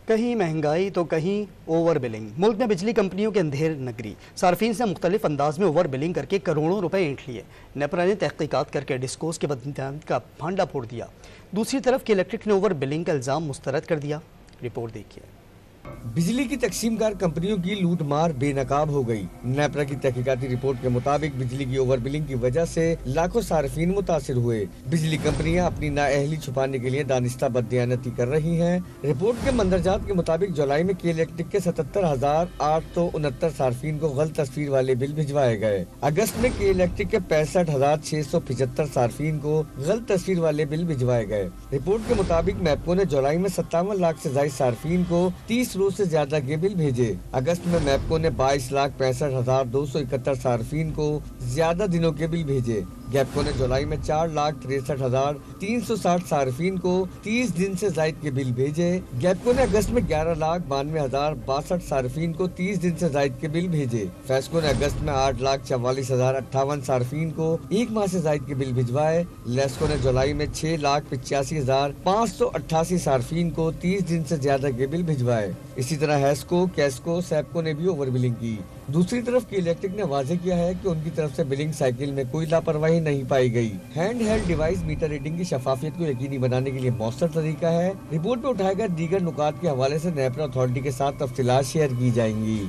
کہیں مہنگائی تو کہیں اوور بلنگ۔ ملک میں بجلی کمپنیوں کے اندھیر نگری، صارفین سے مختلف انداز میں اوور بلنگ کر کے کروڑوں روپے اینٹھ لیے۔ نیپرا نے تحقیقات کر کے ڈسکوز کے بدعنوانی کا بھانڈا پھوڑ دیا۔ دوسری طرف کی الیکٹرک نے اوور بلنگ کا الزام مسترد کر دیا۔ رپورٹ دیکھیے۔ بجلی کی تقسیم کار کمپنیوں کی لوٹ مار بے نقاب ہو گئی۔ نیپرا کی تحقیقاتی رپورٹ کے مطابق بجلی کی اوور بلنگ کی وجہ سے لاکھوں صارفین متاثر ہوئے۔ بجلی کمپنیاں اپنی نااہلی چھپانے کے لیے دانستہ بددیانتی کر رہی ہیں۔ رپورٹ کے مندرجات کے مطابق جولائی میں کی الیکٹرک کے 77,869 صارفین کو غلط تصویر والے بل بھجوائے گئے۔ اگست میں کی الیکٹرک کے 65,675 صارفین کو غلط تصویر والے بل بھجوائے گئے۔ رپورٹ کے مطابق میپکو نے جولائی میں 57 لاکھ سے زائد صارفین کو 30 روز سے زیادہ کے بل بھیجے۔ اگست میں میپکو نے 22,65,271 صارفین کو زیادہ دنوں کے بل بھیجے۔ گیپکو نے جولائی میں 4,63,360 صارفین کو 30 دن سے زائد کے بل بھیجے۔ گیپکو نے اگست میں 11,92,062 صارفین کو 30 دن سے زائد کے بل بھیجے۔ فیسکو نے اگست میں 8,44,058 صارفین کو ایک ماہ سے زائد کے بل بھجوائے۔ لیسکو نے جولائی میں 6,85,588 صارفین کو 30 دن سے زیادہ کے بل بھجوائے۔ اسی طرح ہیسکو، کیسکو، سیپکو نے بھی اوور بلنگ کی۔ دوسری طرف کی الیکٹرک نے واضح کیا ہے کہ ان کی طرف سے بلنگ سائیکل میں کوئی لاپرواہی نہیں پائی گئی۔ Hand held device meter reading کی شفافیت کو یقینی بنانے کے لیے مؤثر طریقہ ہے۔ رپورٹ میں اٹھائے گئے دیگر نکات کے حوالے سے نیپرا اتھارٹی کے ساتھ تفصیلات شیئر کی جائیں گی۔